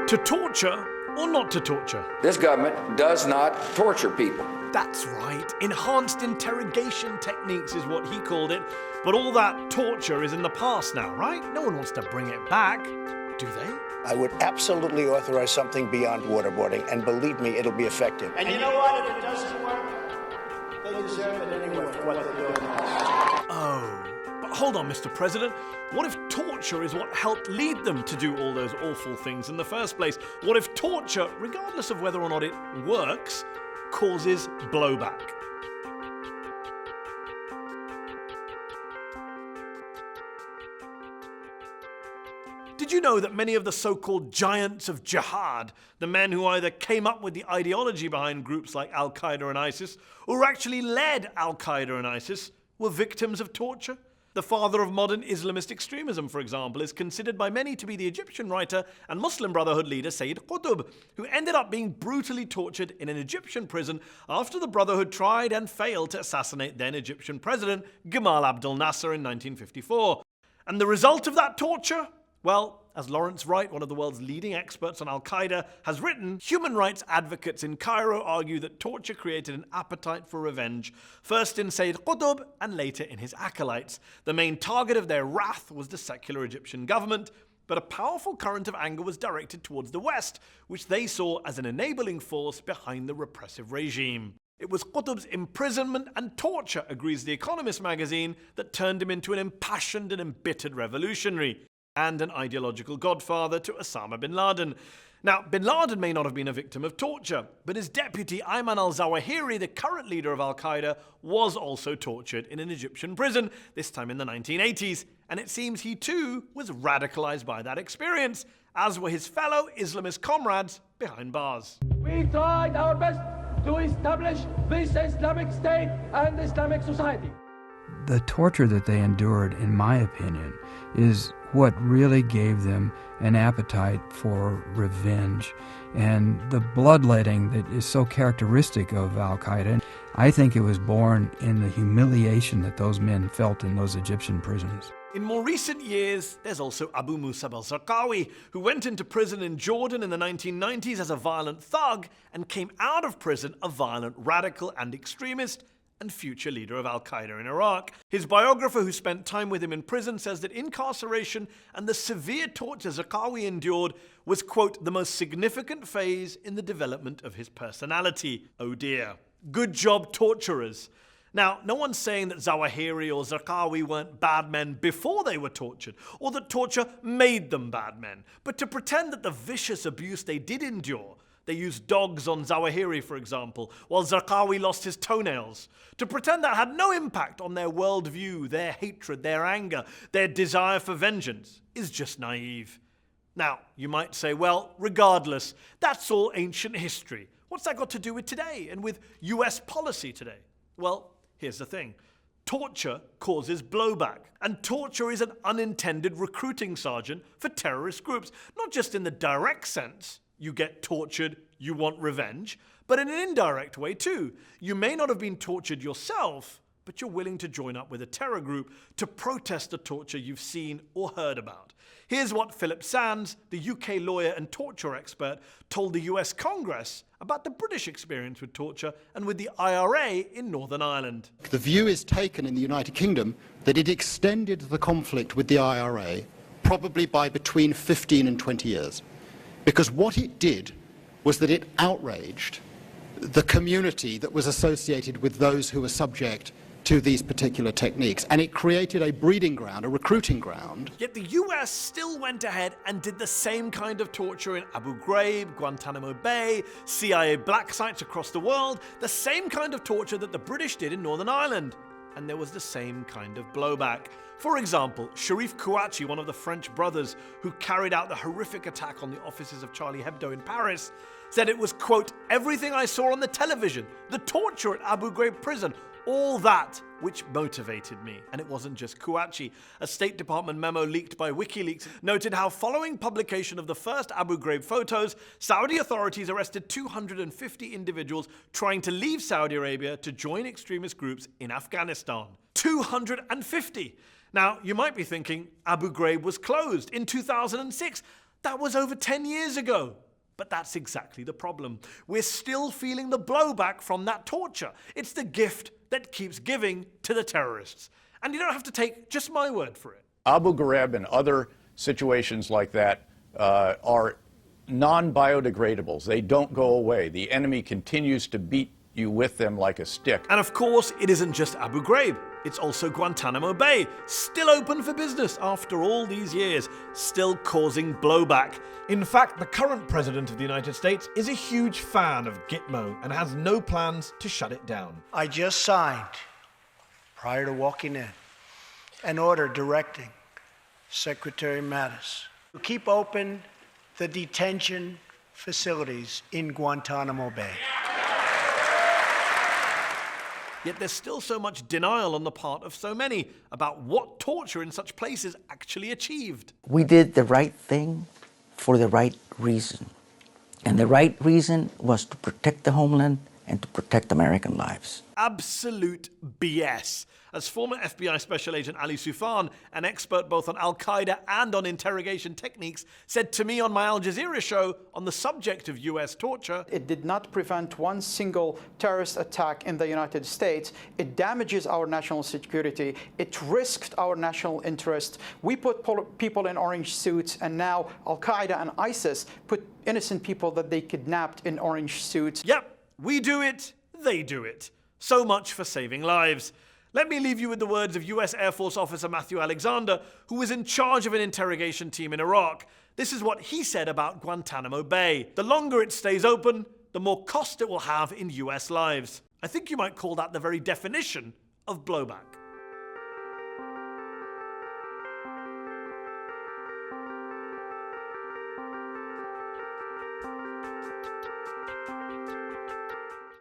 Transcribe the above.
To torture or not to torture? This government does not torture people. That's right. Enhanced interrogation techniques is what he called it. But all that torture is in the past now, right? No one wants to bring it back, do they? I would absolutely authorize something beyond waterboarding, and believe me, it'll be effective. And you know what? If it doesn't work, they deserve it anyway for what they're doing now. Oh. But hold on, Mr. President. What if torture is what helped lead them to do all those awful things in the first place? What if torture, regardless of whether or not it works, causes blowback? Did you know that many of the so-called giants of jihad, the men who either came up with the ideology behind groups like Al-Qaeda and ISIS, or actually led Al-Qaeda and ISIS, were victims of torture? The father of modern Islamist extremism, for example, is considered by many to be the Egyptian writer and Muslim Brotherhood leader Sayyid Qutb, who ended up being brutally tortured in an Egyptian prison after the Brotherhood tried and failed to assassinate then Egyptian President Gamal Abdel Nasser in 1954. And the result of that torture? Well, as Lawrence Wright, one of the world's leading experts on Al-Qaeda, has written, human rights advocates in Cairo argue that torture created an appetite for revenge, first in Sayyid Qutb and later in his acolytes. The main target of their wrath was the secular Egyptian government, but a powerful current of anger was directed towards the West, which they saw as an enabling force behind the repressive regime. It was Qutb's imprisonment and torture, agrees The Economist magazine, that turned him into an impassioned and embittered revolutionary, and an ideological godfather to Osama bin Laden. Now, bin Laden may not have been a victim of torture, but his deputy Ayman al-Zawahiri, the current leader of Al-Qaeda, was also tortured in an Egyptian prison, this time in the 1980s, and it seems he too was radicalized by that experience, as were his fellow Islamist comrades behind bars. We tried our best to establish this Islamic State and Islamic society. The torture that they endured, in my opinion, is what really gave them an appetite for revenge. And the bloodletting that is so characteristic of Al-Qaeda, I think it was born in the humiliation that those men felt in those Egyptian prisons. In more recent years, there's also Abu Musab al-Zarqawi, who went into prison in Jordan in the 1990s as a violent thug and came out of prison a violent radical and extremist, and future leader of Al-Qaeda in Iraq. His biographer, who spent time with him in prison, says that incarceration and the severe torture Zarqawi endured was, quote, the most significant phase in the development of his personality. Oh dear. Good job, torturers. Now, no one's saying that Zawahiri or Zarqawi weren't bad men before they were tortured, or that torture made them bad men. But to pretend that the vicious abuse they did endure, they used dogs on Zawahiri, for example, while Zarqawi lost his toenails, to pretend that had no impact on their worldview, their hatred, their anger, their desire for vengeance, is just naive. Now, you might say, well, regardless, that's all ancient history. What's that got to do with today and with US policy today? Well, here's the thing. Torture causes blowback, and torture is an unintended recruiting sergeant for terrorist groups, not just in the direct sense, you get tortured, you want revenge, but in an indirect way too. You may not have been tortured yourself, but you're willing to join up with a terror group to protest the torture you've seen or heard about. Here's what Philip Sands, the UK lawyer and torture expert, told the US Congress about the British experience with torture and with the IRA in Northern Ireland. The view is taken in the United Kingdom that it extended the conflict with the IRA probably by between 15 and 20 years. Because what it did was that it outraged the community that was associated with those who were subject to these particular techniques. And it created a breeding ground, a recruiting ground. Yet the US still went ahead and did the same kind of torture in Abu Ghraib, Guantánamo Bay, CIA black sites across the world, the same kind of torture that the British did in Northern Ireland. And there was the same kind of blowback. For example, Cherif Kouachi, one of the French brothers who carried out the horrific attack on the offices of Charlie Hebdo in Paris, said it was, quote, everything I saw on the television, the torture at Abu Ghraib prison, all that which motivated me. And it wasn't just Kouachi. A State Department memo leaked by WikiLeaks noted how following publication of the first Abu Ghraib photos, Saudi authorities arrested 250 individuals trying to leave Saudi Arabia to join extremist groups in Afghanistan. 250! Now, you might be thinking Abu Ghraib was closed in 2006. That was over 10 years ago. But that's exactly the problem. We're still feeling the blowback from that torture. It's the gift that keeps giving to the terrorists. And you don't have to take just my word for it. Abu Ghraib and other situations like that are non-biodegradables. They don't go away. The enemy continues to beat you with them like a stick. And of course, it isn't just Abu Ghraib. It's also Guantánamo Bay, still open for business after all these years, still causing blowback. In fact, the current president of the United States is a huge fan of Gitmo and has no plans to shut it down. I just signed, prior to walking in, an order directing Secretary Mattis to keep open the detention facilities in Guantánamo Bay. Yet there's still so much denial on the part of so many about what torture in such places actually achieved. We did the right thing for the right reason. And the right reason was to protect the homeland and to protect American lives. Absolute BS. As former FBI Special Agent Ali Soufan, an expert both on al-Qaeda and on interrogation techniques, said to me on my Al Jazeera show on the subject of US torture, it did not prevent one single terrorist attack in the United States. It damages our national security. It risked our national interest. We put people in orange suits, and now al-Qaeda and ISIS put innocent people that they kidnapped in orange suits. Yep, we do it, they do it. So much for saving lives. Let me leave you with the words of US Air Force officer Matthew Alexander, who was in charge of an interrogation team in Iraq. This is what he said about Guantánamo Bay. The longer it stays open, the more cost it will have in US lives. I think you might call that the very definition of blowback.